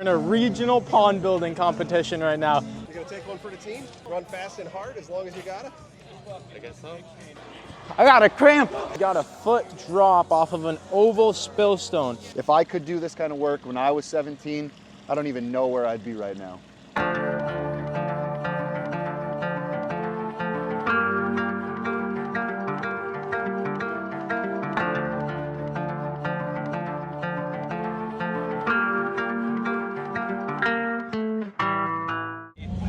In a regional pond building competition right now. You're gonna take one for the team? Run fast and hard as long as you got it? I guess so. I got a cramp. Got a foot drop off of an oval spill stone. If I could do this kind of work when I was 17, I don't even know where I'd be right now.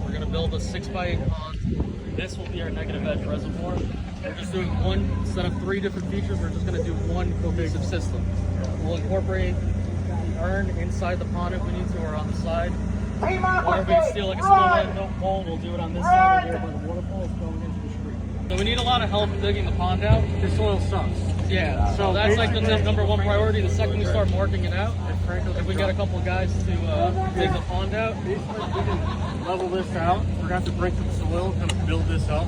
We're gonna build a 6x8 pond. This will be our negative edge reservoir. We're just doing one, instead of 3 different features, we're just gonna do one cohesive system. We'll incorporate the urn inside the pond if we need to, or on the side. Or if we steal like a small hole, we'll do it on this side here where the waterfall is going into the street. So we need a lot of help digging the pond out. The soil sucks. Yeah, so that's like the number one priority. The second we start marking it out, if we get a couple of guys to dig the pond out. We can level this out. We're going to have to break some soil, kind of build this up.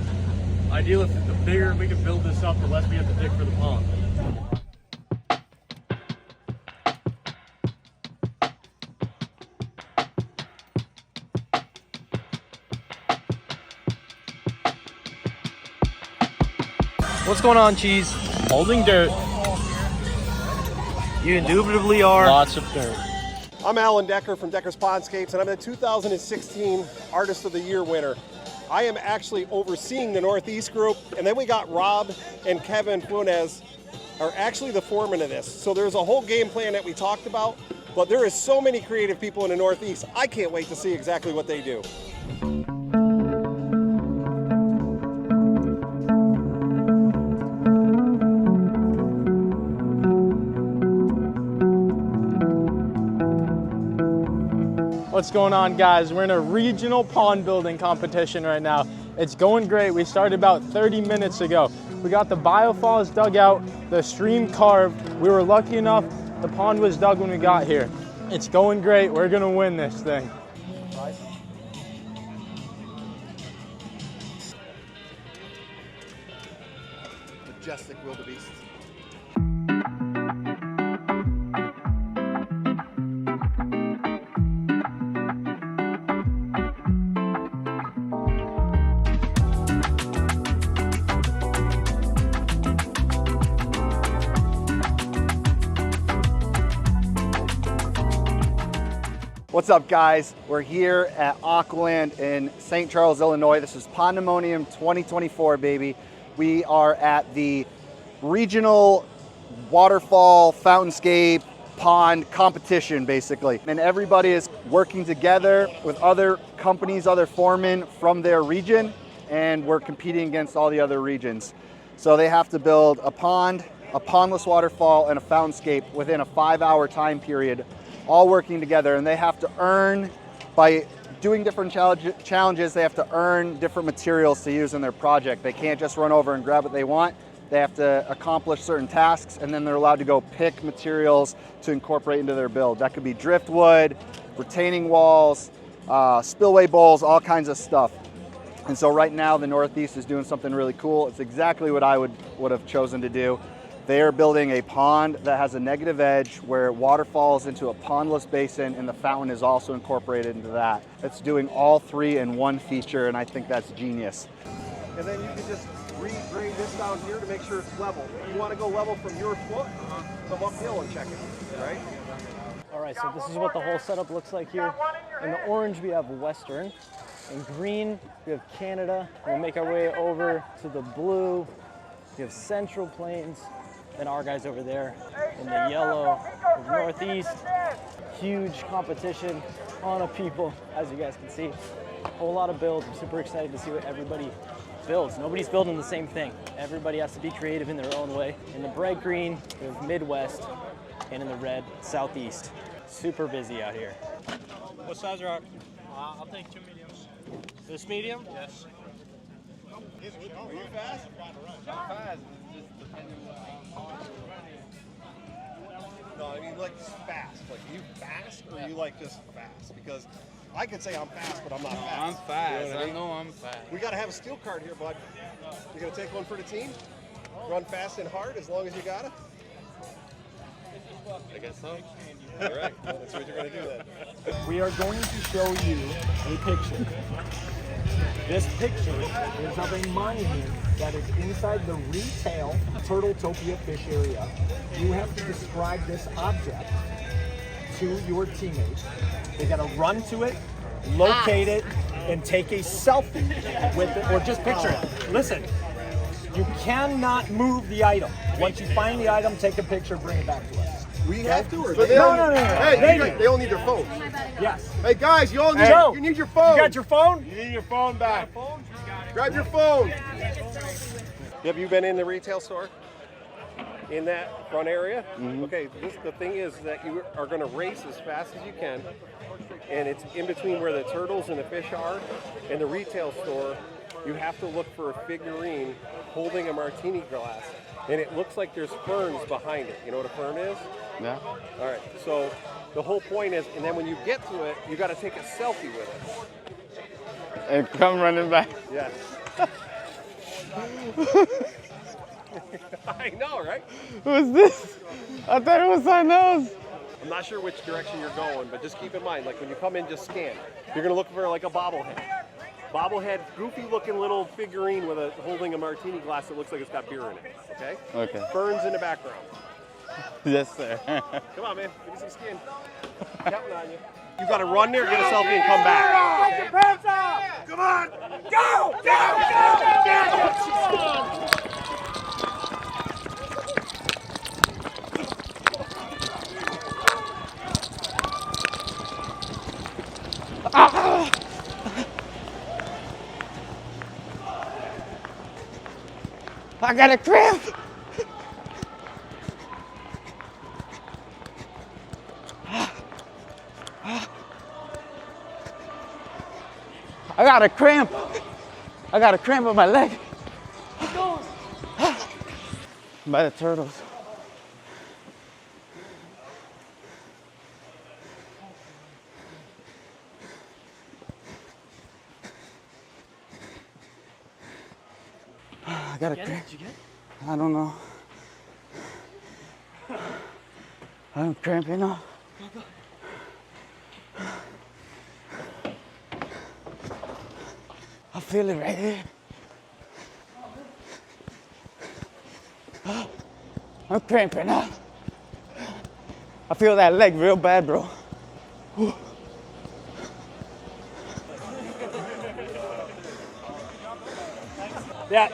Ideally, if the bigger we can build this up, the less we have to dig for the pond. What's going on, Cheese? Holding dirt. You indubitably are. Lots of dirt. I'm Alan Decker from Decker's Pondscapes, and I'm the 2016 Artist of the Year winner. I am actually overseeing the Northeast group, and then we got Rob and Kevin Funes are actually the foreman of this. So there's a whole game plan that we talked about, but there is so many creative people in the Northeast. I can't wait to see exactly what they do. What's going on, guys? We're in a regional pond building competition right now. It's going great. We started about 30 minutes ago. We got the biofalls dug out, the stream carved. We were lucky enough, the pond was dug when we got here. It's going great. We're gonna win this thing. Majestic wildebeest. What's up, guys? We're here at Aqualand in St. Charles, Illinois. This is Pondemonium 2024, baby. We are at the regional waterfall, fountainscape, pond competition, basically. And everybody is working together with other companies, other foremen from their region, and we're competing against all the other regions. So they have to build a pond, a pondless waterfall, and a fountainscape within a 5-hour time period, all working together. And they have to earn, by doing different challenges, they have to earn different materials to use in their project. They can't just run over and grab what they want. They have to accomplish certain tasks, and then they're allowed to go pick materials to incorporate into their build. That could be driftwood, retaining walls, spillway bowls, all kinds of stuff. And so right now the Northeast is doing something really cool. It's exactly what I would have chosen to do. They are building a pond that has a negative edge where water falls into a pondless basin, and the fountain is also incorporated into that. It's doing all 3 in one feature, and I think that's genius. And then you can just regrade this down here to make sure it's level. You want to go level from your foot, come uphill and check it, right? All right, so this is what the whole setup looks like here. In the orange, we have Western. In green, we have Canada. We'll make our way over to the blue. We have Central Plains. Then our guys over there in the yellow, the Northeast. Huge competition, ton of people, as you guys can see. A whole lot of builds. I'm super excited to see what everybody builds. Nobody's building the same thing. Everybody has to be creative in their own way. In the bright green, we have Midwest, and in the red, Southeast. Super busy out here. What size rock? I'll take 2 mediums. This medium? Yes. Are you fast? Fast. No, I mean like fast. Like, are you fast or you like just fast? Because I could say I'm fast, but I'm not fast. I'm fast. You know what I mean? know I'm fast. We got to have a steel card here, bud. You're going to take one for the team? Run fast and hard as long as you got it? I guess so. All right, that's what you're going to do then. We are going to show you a picture. This picture is of a monument that is inside the retail Turtletopia fish area. You have to describe this object to your teammates. They got to run to it, locate it, and take a selfie with it, or just picture it. Listen, you cannot move the item. Once you find the item, take a picture, bring it back to us. We have to, or No. Hey, they all need their phones. Yes. Hey guys, you all need, Joe, you need your phone. You got your phone? You need your phone back. Grab your phone. Have you been in the retail store? In that front area? Okay, the thing is that you are going to race as fast as you can, and it's in between where the turtles and the fish are. In the retail store, you have to look for a figurine holding a martini glass, and it looks like there's ferns behind it. You know what a fern is? Yeah. All right, so the whole point is, and then when you get to it, you got to take a selfie with it. And come running back. Yes. I know, right? Who's this? I thought it was something else. I'm not sure which direction you're going, but just keep in mind, like when you come in, just scan. You're gonna look for like a bobblehead. Bobblehead, goofy looking little figurine with holding a martini glass that looks like it's got beer in it, okay? Okay. Ferns in the background. Yes, sir. Come on, man, give me some skin. Counting on you. You gotta run there, get a selfie, and come back. Take your pants off! Come on! Go! I got a cramp. I got a cramp. I got a cramp in my leg. By the turtles. I got a cramp. Did you get it? I don't know. I'm cramping up. I feel it right here. I'm cramping up. I feel that leg real bad, bro. Yeah,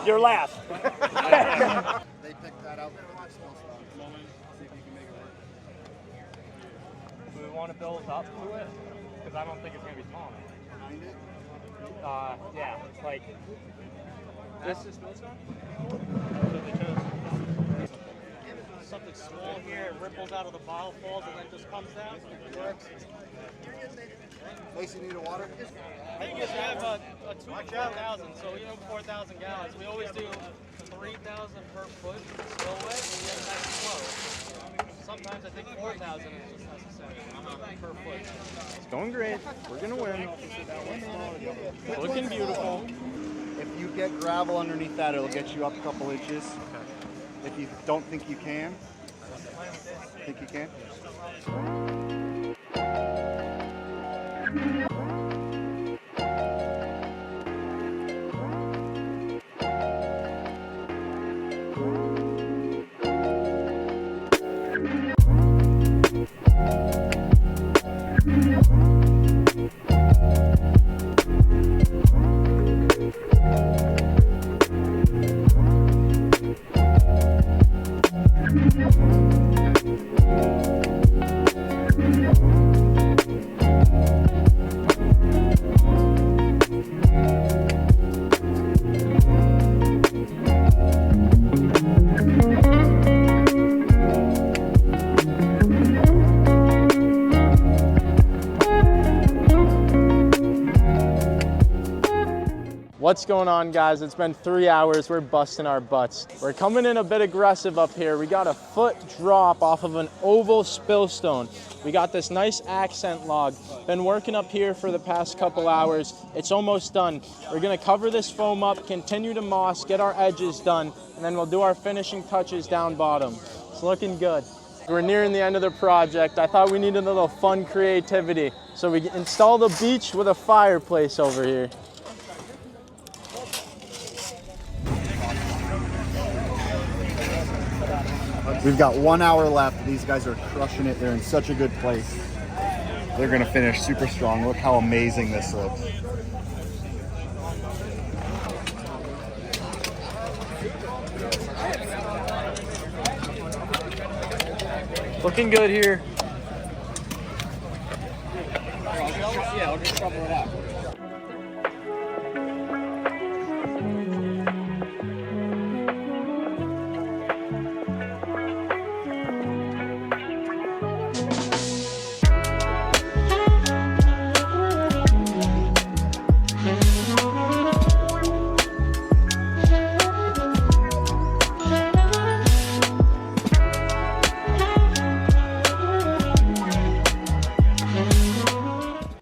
you're last. They picked that out. See if you can make it work. Do we want to build up to it? Because I don't think it's going to be small enough. Behind it? Yeah, like this is Something small here, it ripples out of the bottle, falls, and then just comes down. Works. Lacey, need a water? I think we have a 4,000, so 4,000 gallons. We always do 3,000 per foot spillway, and we have nice flow. Sometimes I think 4,000 is just necessary per foot. it's going great. We're gonna win. Looking beautiful. If you get gravel underneath that, it'll get you up a couple inches. If you don't think you can, think you can? What's going on, guys? It's been 3 hours. We're busting our butts. We're coming in a bit aggressive up here. We got a foot drop off of an oval spillstone. We got this nice accent log. Been working up here for the past couple hours. It's almost done. We're gonna cover this foam up, continue to moss, get our edges done, and then we'll do our finishing touches down bottom. It's looking good. We're nearing the end of the project. I thought we needed a little fun creativity. So we installed a beach with a fireplace over here. We've got 1 hour left. These guys are crushing it. They're in such a good place. They're gonna finish super strong. Look how amazing this looks. Looking good here. Yeah, I'll just shovel it out.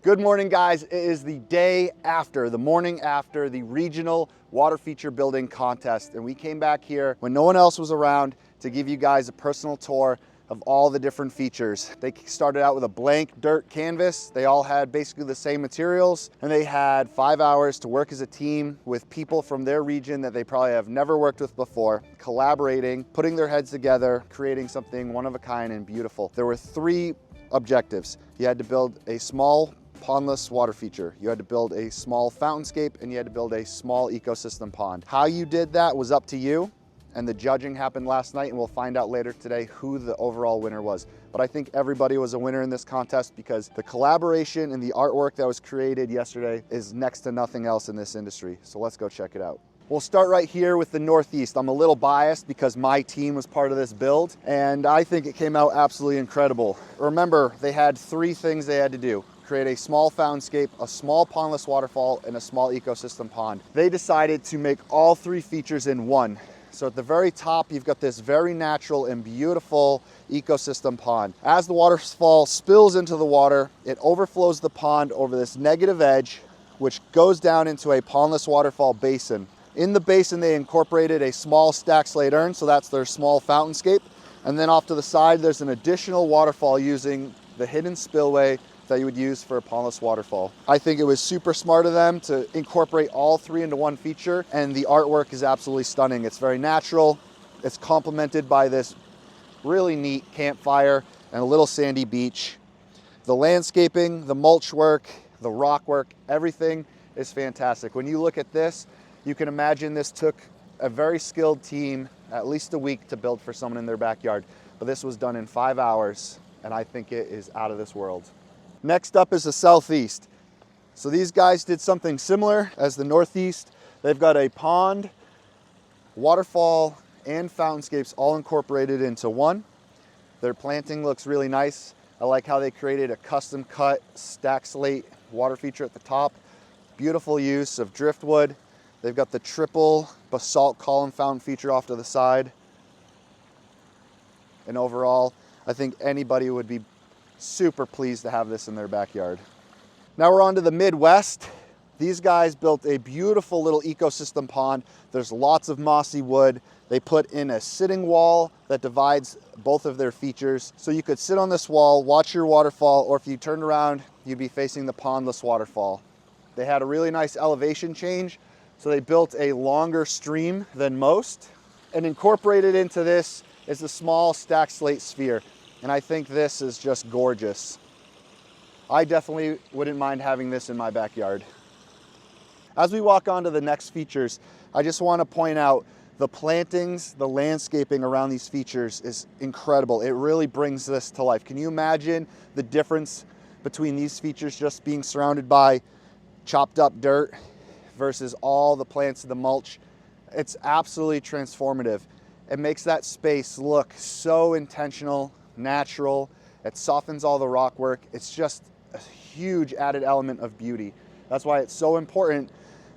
Good morning, guys. It is the day after, the morning after the regional water feature building contest. And we came back here when no one else was around to give you guys a personal tour of all the different features. They started out with a blank dirt canvas. They all had basically the same materials, and they had 5 hours to work as a team with people from their region that they probably have never worked with before, collaborating, putting their heads together, creating something one of a kind and beautiful. There were 3 objectives. You had to build a small pondless water feature. You had to build a small fountainscape, and you had to build a small ecosystem pond. How you did that was up to you, and the judging happened last night, and we'll find out later today who the overall winner was. But I think everybody was a winner in this contest because the collaboration and the artwork that was created yesterday is next to nothing else in this industry. So let's go check it out. We'll start right here with the Northeast. I'm a little biased because my team was part of this build, and I think it came out absolutely incredible. Remember, they had 3 things they had to do: create a small fountainscape, a small pondless waterfall, and a small ecosystem pond. They decided to make all 3 features in one. So at the very top, you've got this very natural and beautiful ecosystem pond. As the waterfall spills into the water, it overflows the pond over this negative edge, which goes down into a pondless waterfall basin. In the basin, they incorporated a small stack slate urn, so that's their small fountainscape. And then off to the side, there's an additional waterfall using the hidden spillway that you would use for a pondless waterfall. I think it was super smart of them to incorporate all 3 into one feature, and the artwork is absolutely stunning. It's very natural. It's complemented by this really neat campfire and a little sandy beach. The landscaping, the mulch work, the rock work, everything is fantastic. When you look at this, you can imagine this took a very skilled team at least a week to build for someone in their backyard, but this was done in 5 hours, and I think it is out of this world. Next up is the Southeast. So these guys did something similar as the Northeast. They've got a pond, waterfall, and fountainscapes all incorporated into one. Their planting looks really nice. I like how they created a custom cut stack slate water feature at the top. Beautiful use of driftwood. They've got the triple basalt column fountain feature off to the side. And overall, I think anybody would be super pleased to have this in their backyard. Now we're on to the Midwest. These guys built a beautiful little ecosystem pond. There's lots of mossy wood. They put in a sitting wall that divides both of their features. So you could sit on this wall, watch your waterfall, or if you turned around, you'd be facing the pondless waterfall. They had a really nice elevation change. So they built a longer stream than most, and incorporated into this is a small stack slate sphere. And I think this is just gorgeous. I definitely wouldn't mind having this in my backyard. As we walk on to the next features, I just want to point out the plantings, the landscaping around these features is incredible. It really brings this to life. Can you imagine the difference between these features just being surrounded by chopped up dirt versus all the plants and the mulch? It's absolutely transformative. It makes that space look so intentional, natural. It softens all the rock work. It's just a huge added element of beauty. That's why it's so important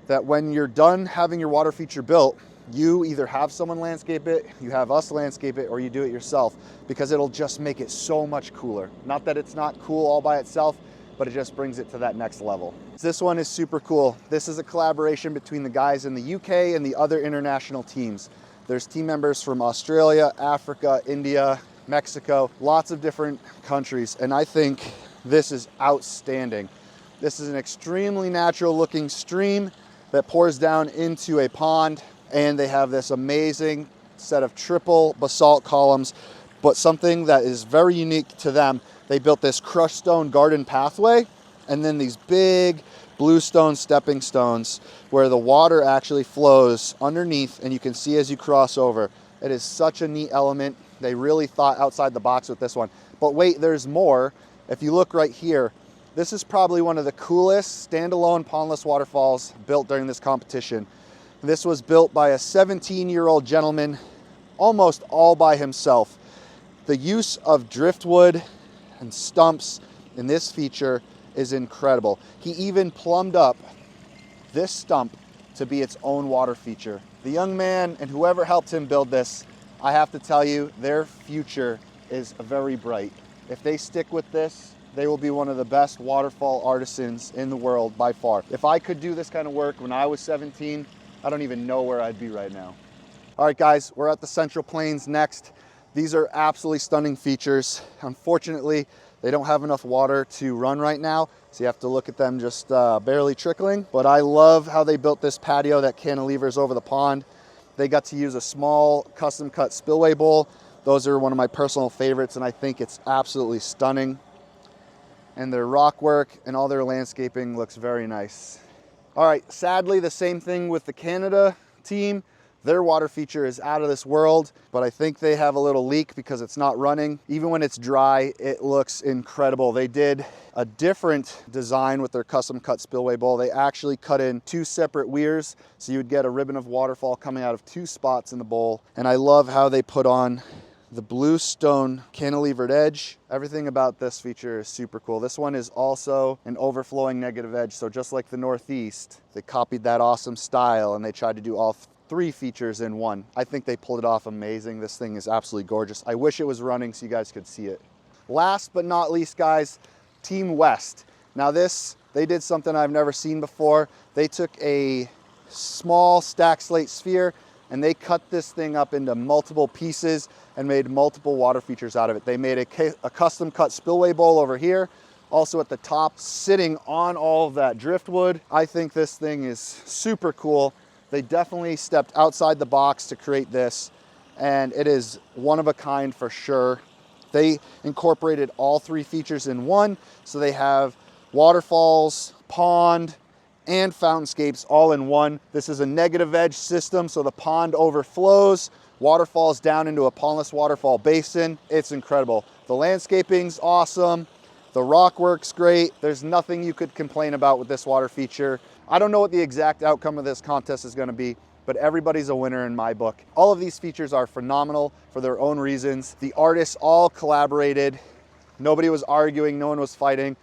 that when you're done having your water feature built, you either have someone landscape it, you have us landscape it, or you do it yourself, because it'll just make it so much cooler. Not that it's not cool all by itself, but it just brings it to that next level. This one is super cool. This is a collaboration between the guys in the UK and the other international teams. There's team members from Australia, Africa, India, Mexico, lots of different countries, and I think this is outstanding. This is an extremely natural looking stream that pours down into a pond, and they have this amazing set of triple basalt columns. But something that is very unique to them, they built this crushed stone garden pathway, and then these big bluestone stepping stones where the water actually flows underneath, and you can see as you cross over. It is such a neat element. They really thought outside the box with this one. But wait, there's more. If you look right here, this is probably one of the coolest standalone pondless waterfalls built during this competition. This was built by a 17-year-old gentleman, almost all by himself. The use of driftwood and stumps in this feature is incredible. He even plumbed up this stump to be its own water feature. The young man and whoever helped him build this, I have to tell you, their future is very bright. If they stick with this, they will be one of the best waterfall artisans in the world by far. If I could do this kind of work when I was 17, I don't even know where I'd be right now. All right, guys, we're at the Central Plains next. These are absolutely stunning features. Unfortunately, they don't have enough water to run right now, so you have to look at them just barely trickling. But I love how they built this patio that cantilevers over the pond. They got to use a small custom cut spillway bowl. Those are one of my personal favorites, and I think it's absolutely stunning. And their rock work and all their landscaping looks very nice. All right, sadly, the same thing with the Canada team. Their water feature is out of this world, but I think they have a little leak because it's not running. Even when it's dry, it looks incredible. They did a different design with their custom cut spillway bowl. They actually cut in 2 separate weirs, so you would get a ribbon of waterfall coming out of 2 spots in the bowl. And I love how they put on the bluestone cantilevered edge. Everything about this feature is super cool. This one is also an overflowing negative edge. So just like the Northeast, they copied that awesome style and they tried to do all 3 features in one. I think they pulled it off amazing. This thing is absolutely gorgeous. I wish it was running so you guys could see it. Last but not least, guys, Team West. Now this, they did something I've never seen before. They took a small stack slate sphere and they cut this thing up into multiple pieces and made multiple water features out of it. They made a custom cut spillway bowl over here, also at the top, sitting on all of that driftwood. I think this thing is super cool. They definitely stepped outside the box to create this, and it is one of a kind for sure. They incorporated all 3 features in one, so they have waterfalls, pond, and fountainscapes all in one. This is a negative edge system, so the pond overflows, water falls down into a pondless waterfall basin. It's incredible. The landscaping's awesome. The rock work's great. There's nothing you could complain about with this water feature. I don't know what the exact outcome of this contest is gonna be, but everybody's a winner in my book. All of these features are phenomenal for their own reasons. The artists all collaborated. Nobody was arguing, no one was fighting.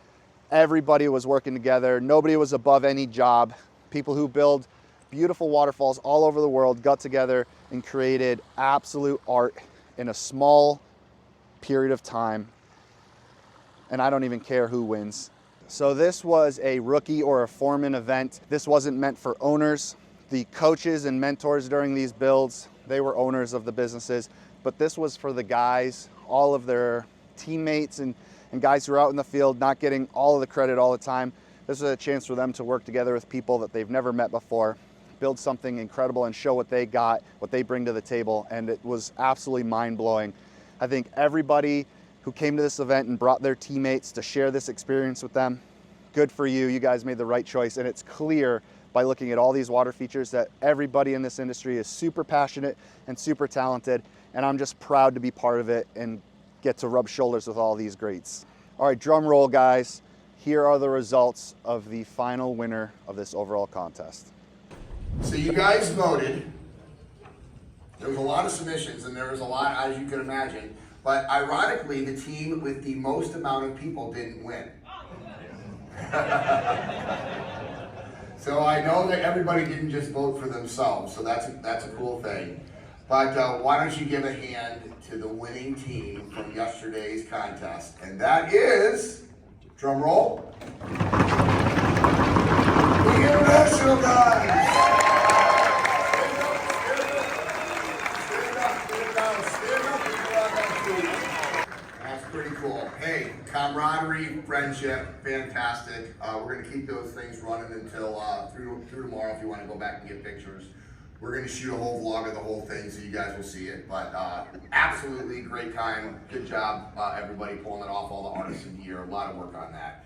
Everybody was working together. Nobody was above any job. People who build beautiful waterfalls all over the world got together and created absolute art in a small period of time. And I don't even care who wins. So this was a rookie or a foreman event. This wasn't meant for owners. The coaches and mentors during these builds, they were owners of the businesses, but this was for the guys, all of their teammates and guys who are out in the field not getting all of the credit all the time. This is a chance for them to work together with people that they've never met before, build something incredible and show what they got, what they bring to the table, and it was absolutely mind-blowing. I think everybody who came to this event and brought their teammates to share this experience with them, good for you. You guys made the right choice, and it's clear by looking at all these water features that everybody in this industry is super passionate and super talented, and I'm just proud to be part of it and get to rub shoulders with all these greats. All right, drum roll, guys. Here are the results of the final winner of this overall contest. So you guys voted. There was a lot of submissions, and there was a lot, as you can imagine. But ironically, the team with the most amount of people didn't win. So I know that everybody didn't just vote for themselves, so that's a cool thing. But why don't you give a hand to the winning team from yesterday's contest? And that is, drum roll, the International guys! Stand up, stand up, stand up, stand up, stand up, stand up. camaraderie, friendship, fantastic. We're gonna keep those things running until through tomorrow. If you want to go back and get pictures, we're gonna shoot a whole vlog of the whole thing, so you guys will see it. But absolutely great time. Good job, everybody pulling it off. All the artists in here, a lot of work on that.